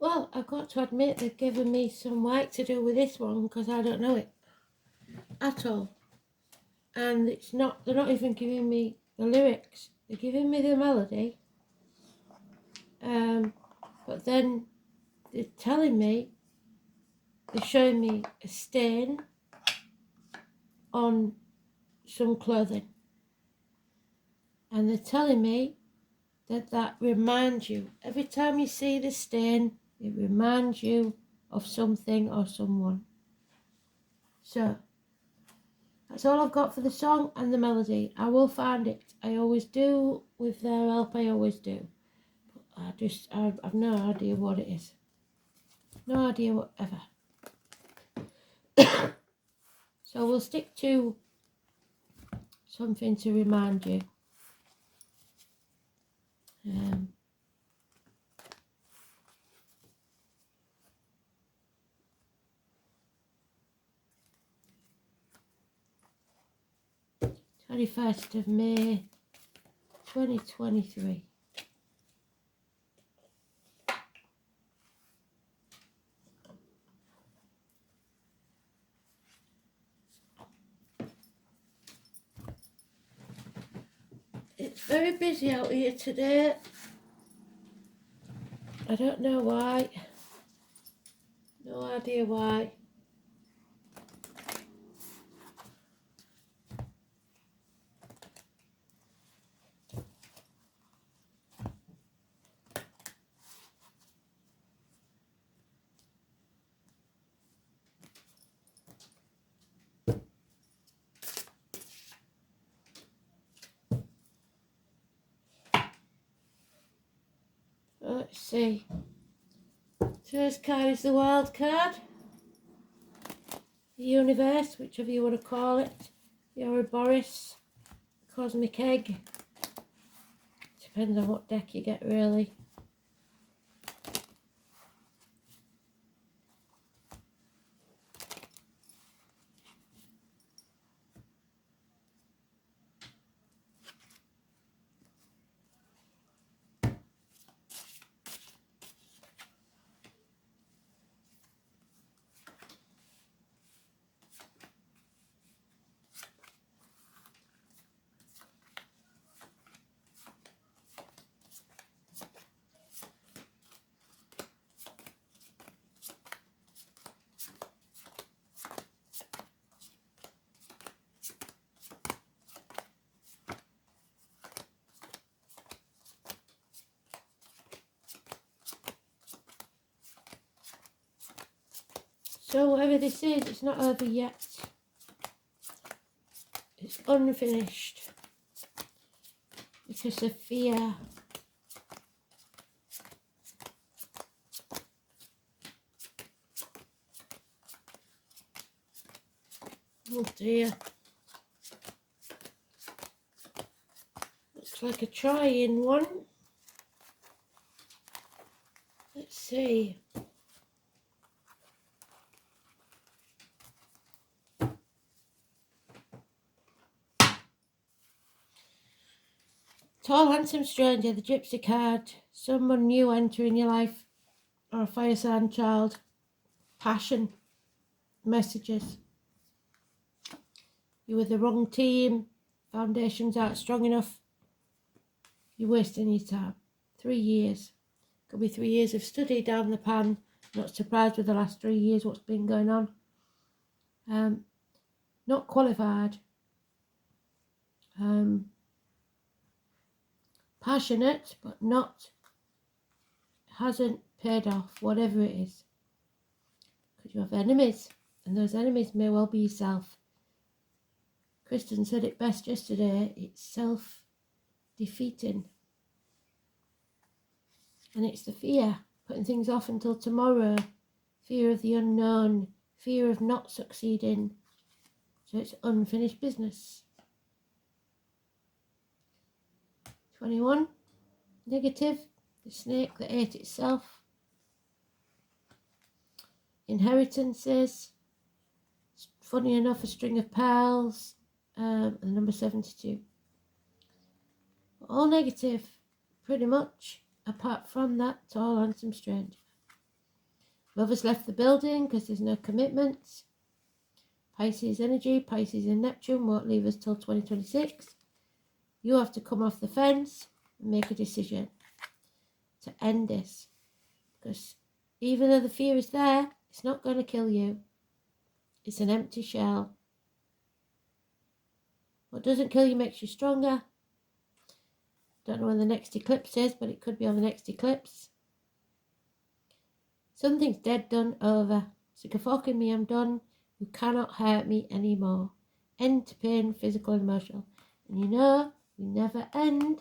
Well, I've got to admit they've given me some work to do with this one because I don't know it at all. And they're not even giving me the lyrics. They're giving me the melody. But then they're telling me, they're showing me a stain on some clothing. And they're telling me that reminds you, every time you see the stain, it reminds you of something or someone. So, that's all I've got for the song and the melody. I will find it. I always do. With their help, I always do. But I've no idea what it is. No idea whatever. So we'll stick to something to remind you. 21st of May 2023. It's very busy out here today. I don't know why. No idea why. Let's see. First card is the wild card. The universe, whichever you want to call it. The Ouroboros. Cosmic egg. Depends on what deck you get, really. So whatever this is, it's not over yet. It's unfinished. Because of fear. Oh dear. Looks like a trying one. Let's see. Tall, handsome stranger, the gypsy card. Someone new entering your life. Or a fire sign child. Passion. Messages. You're with the wrong team. Foundations aren't strong enough. You're wasting your time. 3 years. Could be 3 years of study down the pan. Not surprised with the last 3 years what's been going on. Not qualified. Passionate, but not, hasn't paid off, whatever it is. Because you have enemies, and those enemies may well be yourself. Kristen said it best yesterday, it's self-defeating. And it's the fear, putting things off until tomorrow, fear of the unknown, fear of not succeeding. So it's unfinished business. 21, negative, the snake that ate itself. Inheritances, funny enough, a string of pearls, and number 72. All negative, pretty much, apart from that tall, handsome stranger. Whoever's left the building because there's no commitments. Pisces energy, Pisces and Neptune won't leave us till 2026. You have to come off the fence and make a decision to end this. Because even though the fear is there, it's not going to kill you. It's an empty shell. What doesn't kill you makes you stronger. Don't know when the next eclipse is, but it could be on the next eclipse. Something's dead, done, over. Sick of fucking me, I'm done. You cannot hurt me anymore. End to pain, physical and emotional. And you know, we never end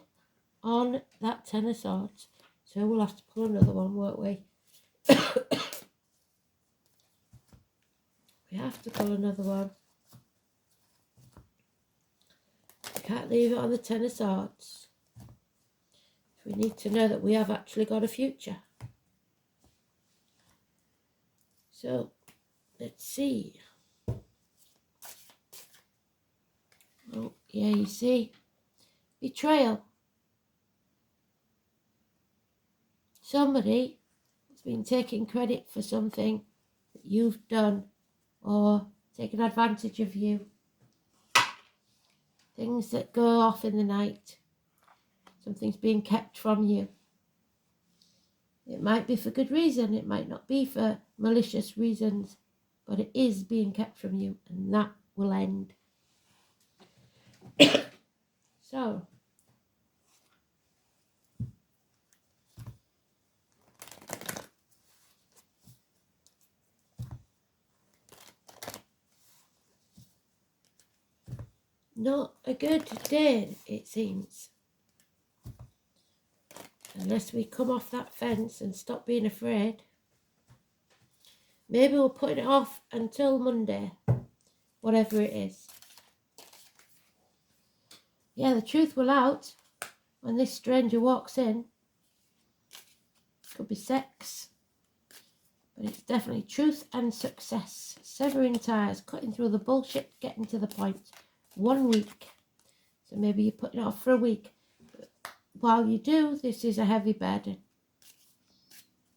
on that Ten of Swords. So we'll have to pull another one, won't we? We have to pull another one. We can't leave it on the Ten of Swords. We need to know that we have actually got a future. So, let's see. Oh, yeah, you see. Betrayal. Somebody has been taking credit for something that you've done or taken advantage of you. Things that go off in the night. Something's being kept from you. It might be for good reason, it might not be for malicious reasons, but it is being kept from you, and that will end. So, not a good day, it seems. Unless we come off that fence and stop being afraid. Maybe we'll put it off until Monday, whatever it is. Yeah, the truth will out when this stranger walks in. Could be sex, but it's definitely truth and success. Severing ties, cutting through the bullshit, getting to the point. 1 week. So maybe you're putting it off for a week. But while you do, this is a heavy burden.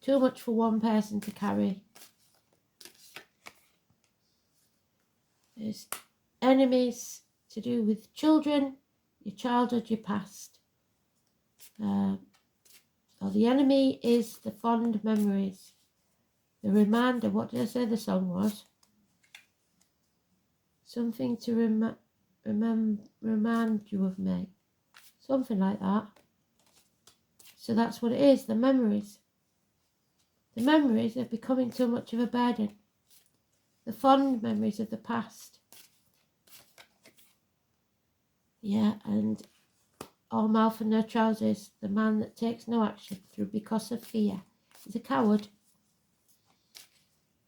Too much for one person to carry. There's enemies to do with children, your childhood, your past. Or the enemy is the fond memories. The reminder, what did I say the song was? Something to remind you of me. Something like that. So that's what it is, the memories. The memories are becoming too much of a burden. The fond memories of the past. Yeah, and all mouth and no trousers. The man that takes no action through because of fear is a coward.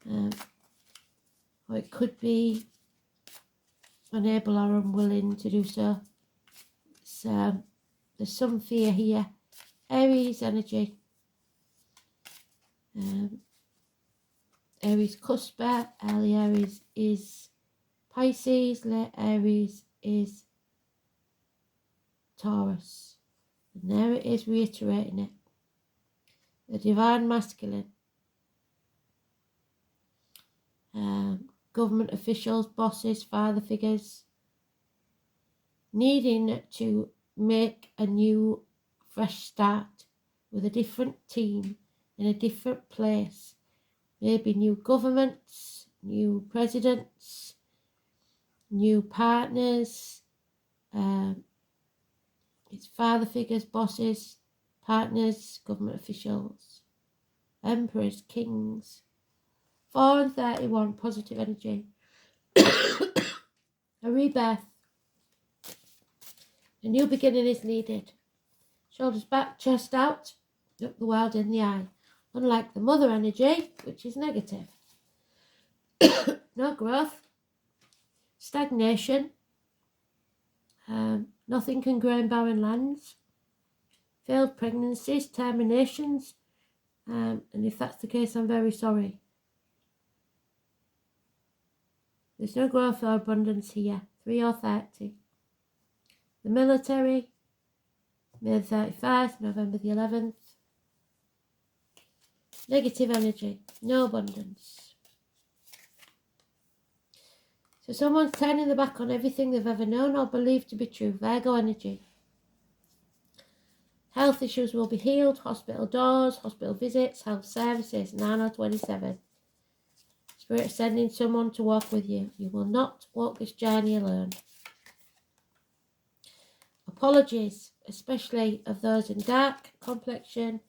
Or it could be unable or unwilling to do so. There's some fear here. Aries energy. Aries cusper. Early Aries is Pisces. Late Aries is Taurus. And there it is, reiterating it. The divine masculine. Government officials, bosses, father figures, needing to make a new, fresh start with a different team in a different place. Maybe new governments, new presidents, new partners. It's father figures, bosses, partners, government officials, emperors, kings. 4 and 31, positive energy. A rebirth. A new beginning is needed. Shoulders back, chest out, look the world in the eye. Unlike the mother energy, which is negative. No growth. Stagnation. Nothing can grow in barren lands. Failed pregnancies, terminations. And if that's the case, I'm very sorry. There's no growth or abundance here. 3 or 30. The military, May the 31st, November the 11th. Negative energy, no abundance. So someone's turning their back on everything they've ever known or believed to be true. Virgo energy. Health issues will be healed. Hospital doors, hospital visits, health services. 9 or 27. Spirit sending someone to walk with you. You will not walk this journey alone. Apologies, especially of those in dark complexion,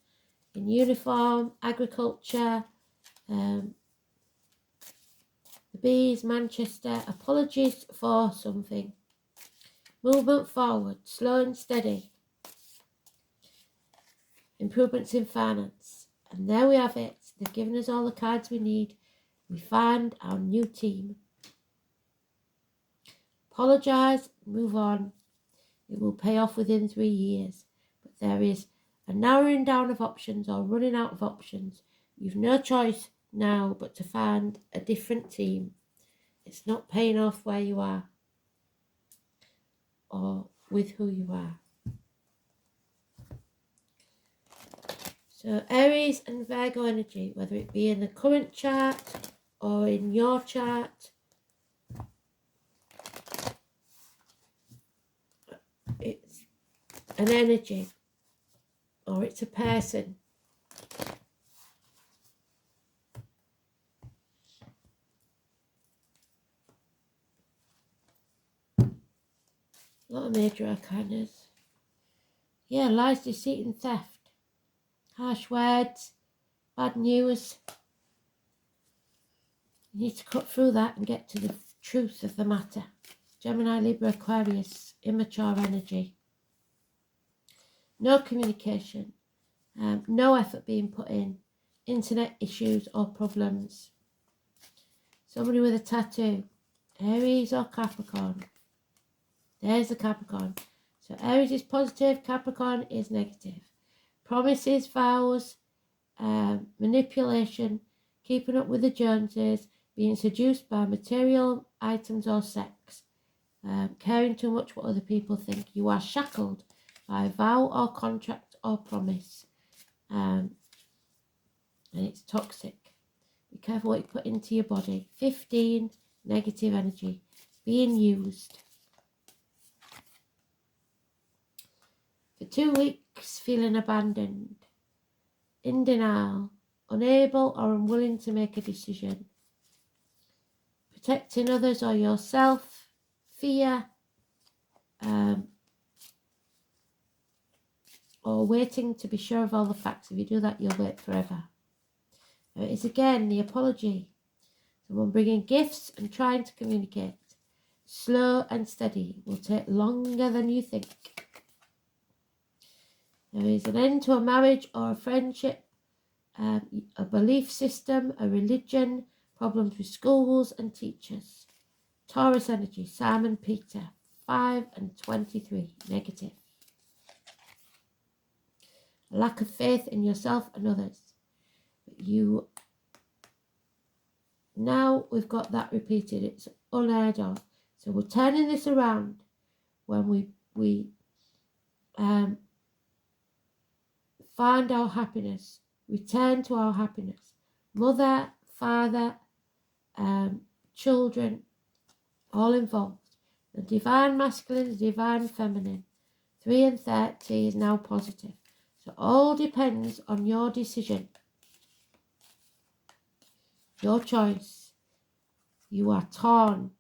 in uniform, agriculture, the bees, Manchester. Apologies for something. Movement forward, slow and steady. Improvements in finance. And there we have it. They've given us all the cards we need. We find our new team. Apologise, move on. It will pay off within 3 years. But there is a narrowing down of options or running out of options. You've no choice now but to find a different team. It's not paying off where you are or with who you are. So Aries and Virgo energy, whether it be in the current chart or in your chart, it's an energy or it's a person. A lot of major arcanas. Yeah, lies, deceit and theft. Harsh words, bad news. You need to cut through that and get to the truth of the matter. Gemini, Libra, Aquarius, immature energy. No communication, no effort being put in, internet issues or problems. Somebody with a tattoo, Aries or Capricorn. There's the Capricorn. So Aries is positive, Capricorn is negative. Promises, vows, manipulation, keeping up with the Joneses, being seduced by material items or sex, caring too much what other people think. You are shackled by vow or contract or promise, and it's toxic. Be careful what you put into your body. 15, negative energy, being used. For 2 weeks, feeling abandoned, in denial, unable or unwilling to make a decision. Protecting others or yourself, fear, or waiting to be sure of all the facts. If you do that, you'll wait forever. It is again the apology. Someone bringing gifts and trying to communicate. Slow and steady will take longer than you think. There is an end to a marriage or a friendship, a belief system, a religion, problems with schools and teachers. Taurus energy, Simon Peter, 5 and 23, negative. A lack of faith in yourself and others. But now we've got that repeated. It's unheard of. So we're turning this around when we find our happiness, return to our happiness. Mother, father, children, all involved. The divine masculine, the divine feminine. 3 and 30 is now positive. So all depends on your decision. Your choice. You are torn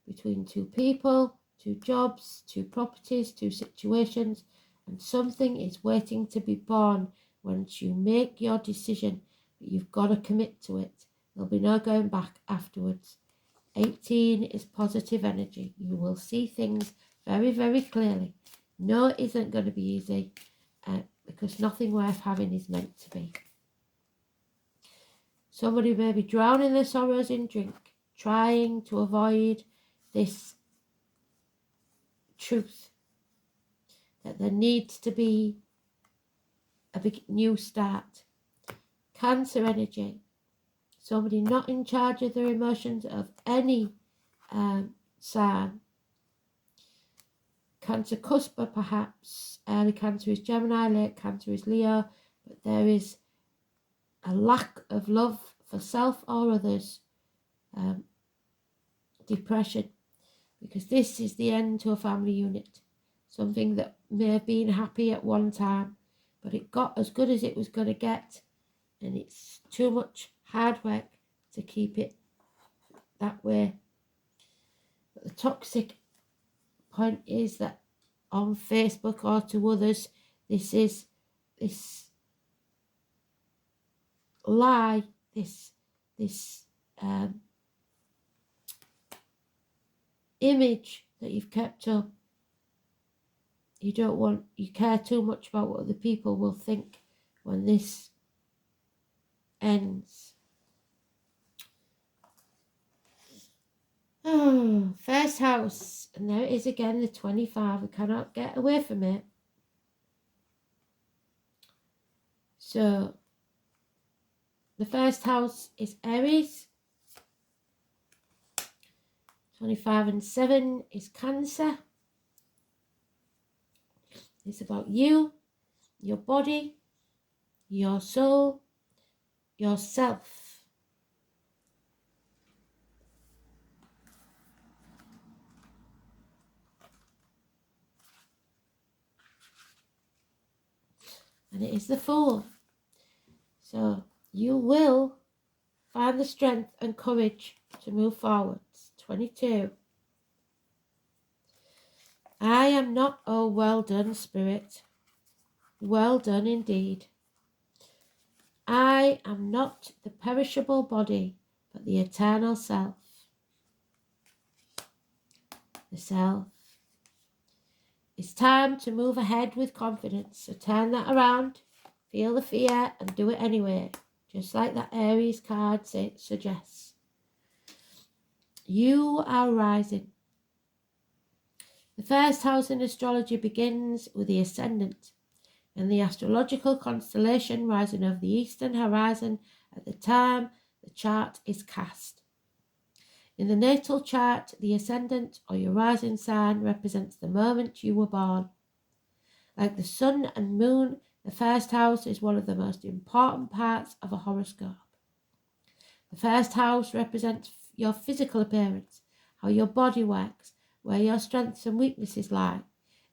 between 2 people, 2 jobs, 2 properties, 2 situations, and something is waiting to be born once you make your decision. But you've got to commit to it. There'll be no going back afterwards. 18 is positive energy. You will see things very, very clearly. No, it isn't going to be easy because nothing worth having is meant to be. Somebody may be drowning their sorrows in drink, trying to avoid this truth that there needs to be a big new start. Cancer energy. Somebody not in charge of their emotions of any sign. Cancer cusper perhaps. Early Cancer is Gemini, late Cancer is Leo. But there is a lack of love for self or others, depression, because this is the end to a family unit. Something that may have been happy at one time, but it got as good as it was going to get, and it's too much hard work to keep it that way. But the toxic point is that on Facebook or to others, this lie, this image that you've kept up. You care too much about what other people will think when this ends. Oh, first house, and there it is again, the 25. We cannot get away from it. So the first house is Aries. 25 and 7 is Cancer. It's about you, your body, your soul, yourself. And it is the Fool. So you will find the strength and courage to move forwards. 22. I am not, oh, well done, Spirit. Well done indeed. I am not the perishable body, but the eternal self. The self. It's time to move ahead with confidence. So turn that around, feel the fear, and do it anyway. Just like that Aries card suggests. You are rising. The first house in astrology begins with the ascendant and the astrological constellation rising over the eastern horizon at the time the chart is cast. In the natal chart, the ascendant or your rising sign represents the moment you were born. Like the sun and moon, the first house is one of the most important parts of a horoscope. The first house represents your physical appearance, how your body works, where your strengths and weaknesses lie.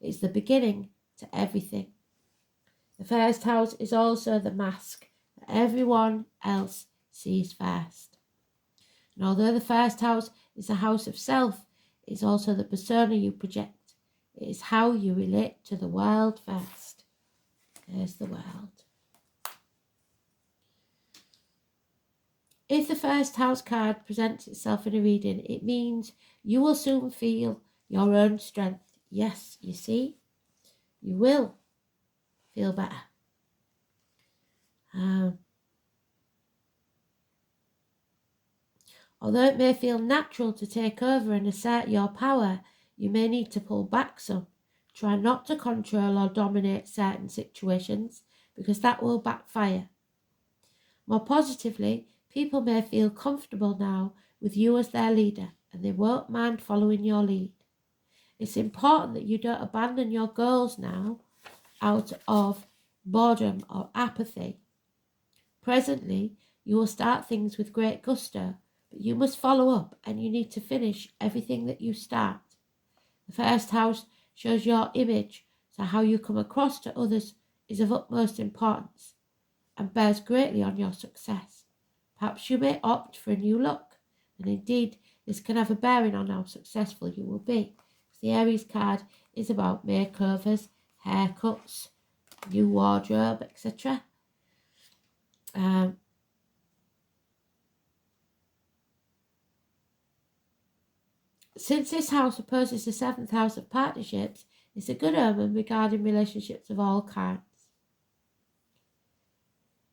It's the beginning to everything. The first house is also the mask that everyone else sees first. And although the first house is a house of self, it is also the persona you project. It is how you relate to the world first. There's the world. If the first house card presents itself in a reading, it means you will soon feel your own strength. Yes, you see, you will feel better. Although it may feel natural to take over and assert your power, you may need to pull back some. Try not to control or dominate certain situations, because that will backfire. More positively, people may feel comfortable now with you as their leader, and they won't mind following your lead. It's important that you don't abandon your goals now out of boredom or apathy. Presently, you will start things with great gusto, but you must follow up and you need to finish everything that you start. The first house shows your image, so how you come across to others is of utmost importance and bears greatly on your success. Perhaps you may opt for a new look, and indeed this can have a bearing on how successful you will be. The Aries card is about makeovers, haircuts, new wardrobe, etc. Since this house opposes the 7th house of partnerships, it's a good omen regarding relationships of all kinds.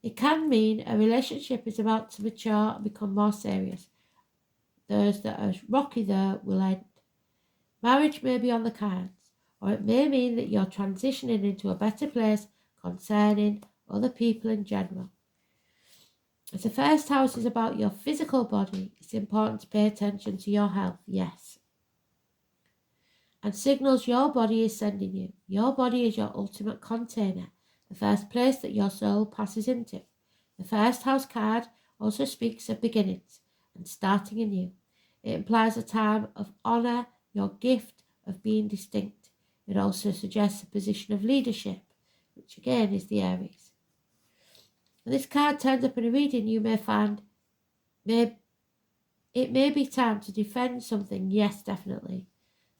It can mean a relationship is about to mature and become more serious. Those that are rocky though will end. Marriage may be on the cards, or it may mean that you're transitioning into a better place concerning other people in general. As the first house is about your physical body, it's important to pay attention to your health, yes. And signals your body is sending you. Your body is your ultimate container, the first place that your soul passes into. The first house card also speaks of beginnings and starting anew. It implies a time of honour your gift of being distinct. It also suggests a position of leadership, which again is the Aries. When this card turns up in a reading, you may find it may be time to defend something, yes, definitely,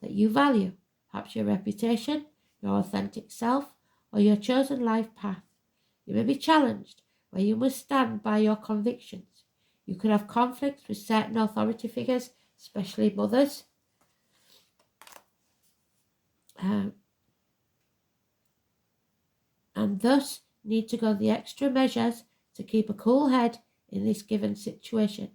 that you value, perhaps your reputation, your authentic self, or your chosen life path. You may be challenged where you must stand by your convictions. You could have conflicts with certain authority figures, especially mothers. And thus need to go the extra measures to keep a cool head in this given situation.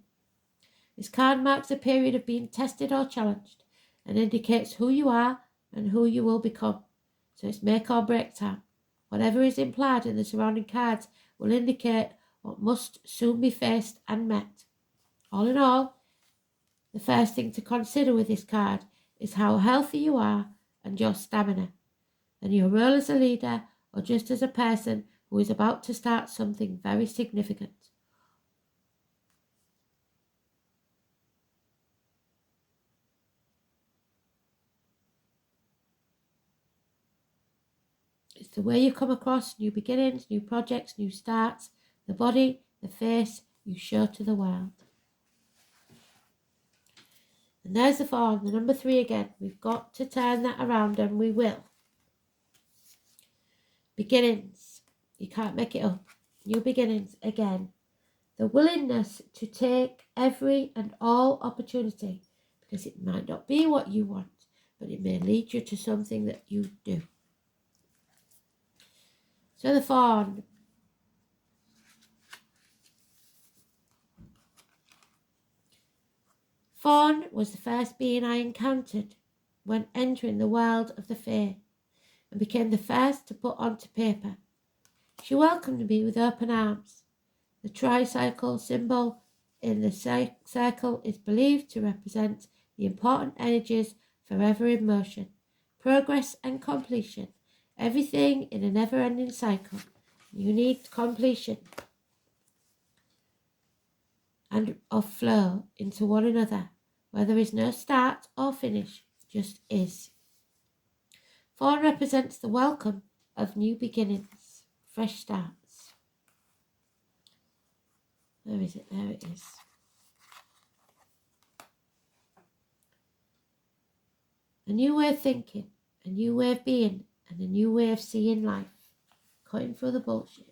This card marks a period of being tested or challenged and indicates who you are and who you will become. So it's make or break time. Whatever is implied in the surrounding cards will indicate what must soon be faced and met. All in all, the first thing to consider with this card is how healthy you are and your stamina, and your role as a leader or just as a person who is about to start something very significant. It's the way you come across, new beginnings, new projects, new starts, the body, the face you show to the world. And there's the form, the number 3 again. We've got to turn that around, and we will. Beginnings. You can't make it up. New beginnings again. The willingness to take every and all opportunity, because it might not be what you want, but it may lead you to something that you do. So the fawn. Fawn was the first being I encountered when entering the world of the fae, and became the first to put onto paper. She welcomed me with open arms. The tricycle symbol in the circle is believed to represent the important energies forever in motion, progress and completion, everything in a never-ending cycle. You need completion and of flow into one another, where there is no start or finish, just is. Fawn represents the welcome of new beginnings, fresh starts. Where is it? There it is. A new way of thinking, a new way of being, and a new way of seeing life. Cutting through the bullshit.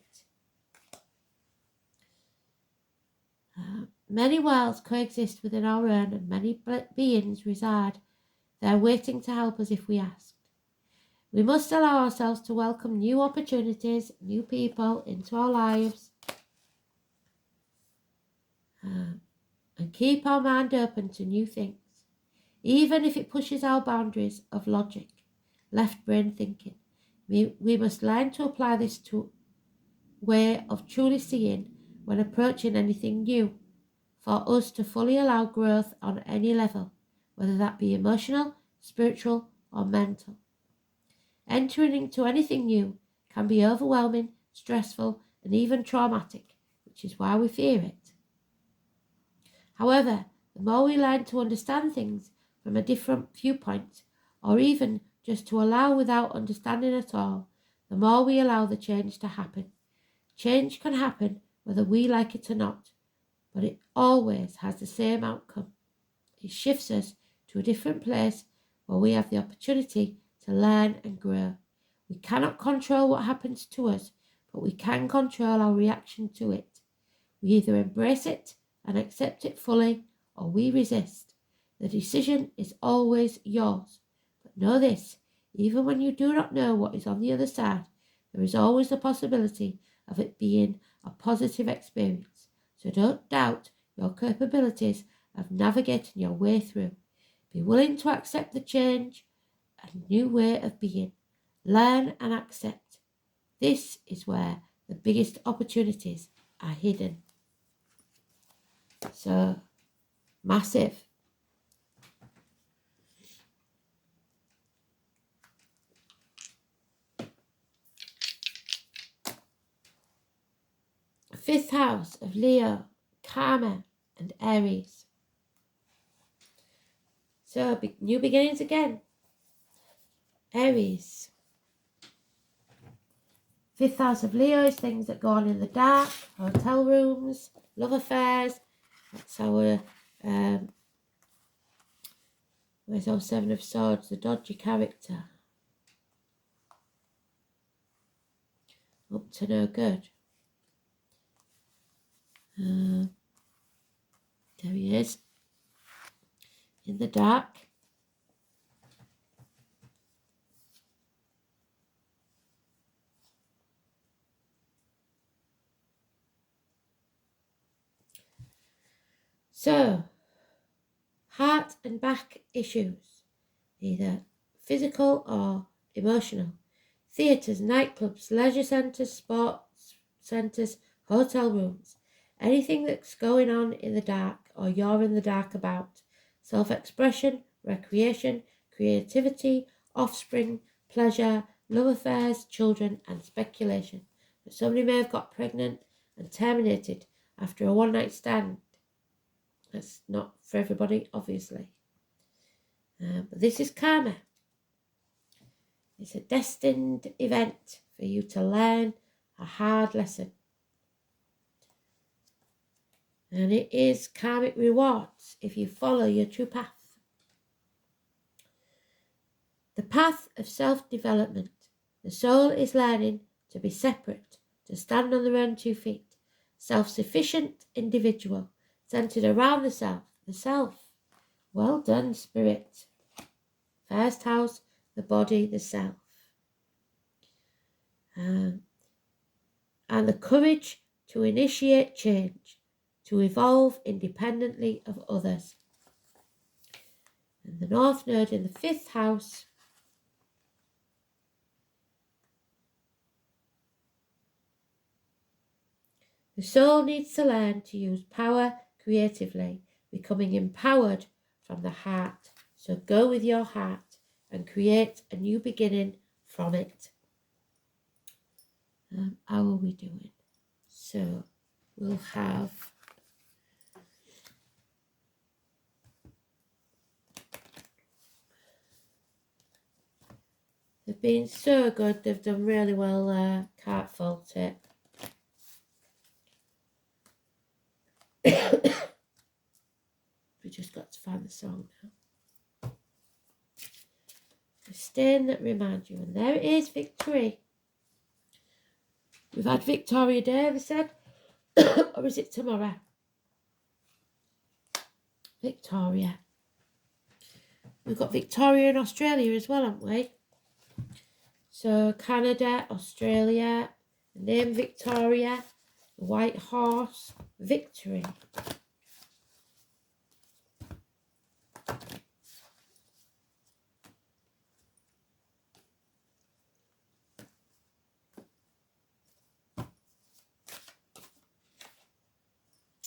Many worlds coexist within our own, and many beings reside there waiting to help us if we asked. We must allow ourselves to welcome new opportunities, new people into our lives, and keep our mind open to new things, even if it pushes our boundaries of logic, left brain thinking. We must learn to apply this to way of truly seeing when approaching anything new, for us to fully allow growth on any level, whether that be emotional, spiritual, or mental. Entering into anything new can be overwhelming, stressful, and even traumatic, which is why we fear it. However, the more we learn to understand things from a different viewpoint, or even just to allow without understanding at all, the more we allow the change to happen. Change can happen whether we like it or not, but it always has the same outcome. It shifts us to a different place where we have the opportunity to learn and grow. We cannot control what happens to us, but we can control our reaction to it. We either embrace it and accept it fully, or we resist. The decision is always yours. But know this, even when you do not know what is on the other side, there is always the possibility of it being a positive experience. So don't doubt your capabilities of navigating your way through. Be willing to accept the change, a new way of being. Learn and accept. This is where the biggest opportunities are hidden. So, massive. 5th house of Leo, Karma and Aries. So new beginnings again. Aries. 5th house of Leo is things that go on in the dark, hotel rooms, love affairs. That's our where's our 7 of Swords, the dodgy character. Up to no good. There he is. In the dark. So, heart and back issues, either physical or emotional. Theatres, nightclubs, leisure centres, sports centres, hotel rooms. Anything that's going on in the dark or you're in the dark about. Self-expression, recreation, creativity, offspring, pleasure, love affairs, children and speculation. But somebody may have got pregnant and terminated after a one-night stand. That's not for everybody, obviously. But this is karma. It's a destined event for you to learn a hard lesson. And it is karmic rewards if you follow your true path. The path of self-development. The soul is learning to be separate, to stand on their own 2 feet. Self-sufficient individual, centered around the self. The self. Well done, spirit. 1st house, the body, the self. And the courage to initiate change, to evolve independently of others. And the North Node in the 5th house. The soul needs to learn to use power creatively, becoming empowered from the heart. So go with your heart and create a new beginning from it. How are we doing? So we'll have they've been so good, they've done really well, can't fault it. We just got to find the song now. The stain that reminds you, and there it is, victory. We've had Victoria Day, have I said? Or is it tomorrow? Victoria. We've got Victoria in Australia as well, haven't we? So Canada, Australia, the name Victoria, the white horse, victory.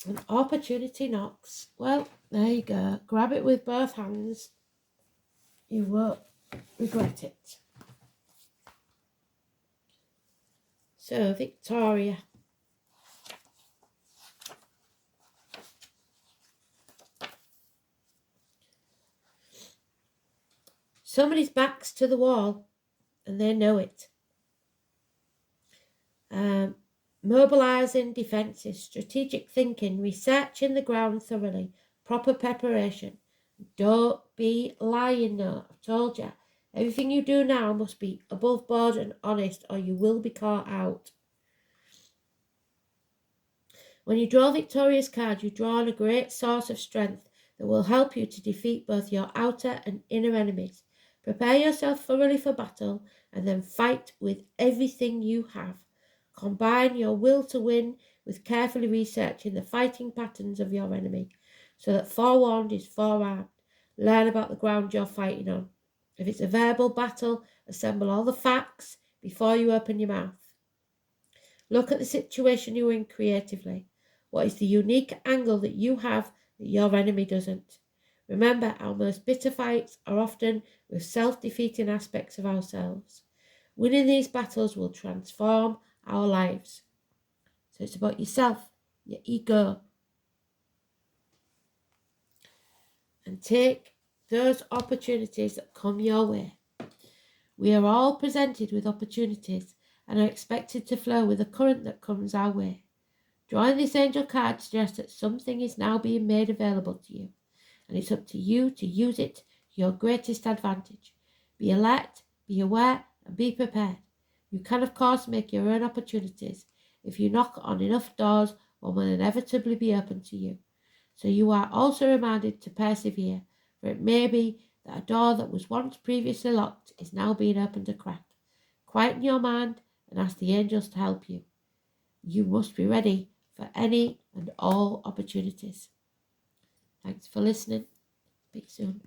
An opportunity knocks. Well, there you go. Grab it with both hands. You won't regret it. So, Victoria. Somebody's back's to the wall and they know it. Mobilising defences, strategic thinking, researching the ground thoroughly, proper preparation. Don't be lying now. I've told you. Everything you do now must be above board and honest, or you will be caught out. When you draw Victoria's card, you draw on a great source of strength that will help you to defeat both your outer and inner enemies. Prepare yourself thoroughly for battle and then fight with everything you have. Combine your will to win with carefully researching the fighting patterns of your enemy so that forewarned is forearmed. Learn about the ground you're fighting on. If it's a verbal battle, assemble all the facts before you open your mouth. Look at the situation you're in creatively. What is the unique angle that you have that your enemy doesn't? Remember, our most bitter fights are often with self-defeating aspects of ourselves. Winning these battles will transform our lives. So it's about yourself, your ego. And take those opportunities that come your way. We are all presented with opportunities and are expected to flow with the current that comes our way. Drawing this angel card suggests that something is now being made available to you, and it's up to you to use it to your greatest advantage. Be alert, be aware, and be prepared. You can, of course, make your own opportunities. If you knock on enough doors, one will inevitably be open to you. So you are also reminded to persevere, for it may be that a door that was once previously locked is now being opened a crack. Quieten your mind and ask the angels to help you. You must be ready for any and all opportunities. Thanks for listening. Speak soon.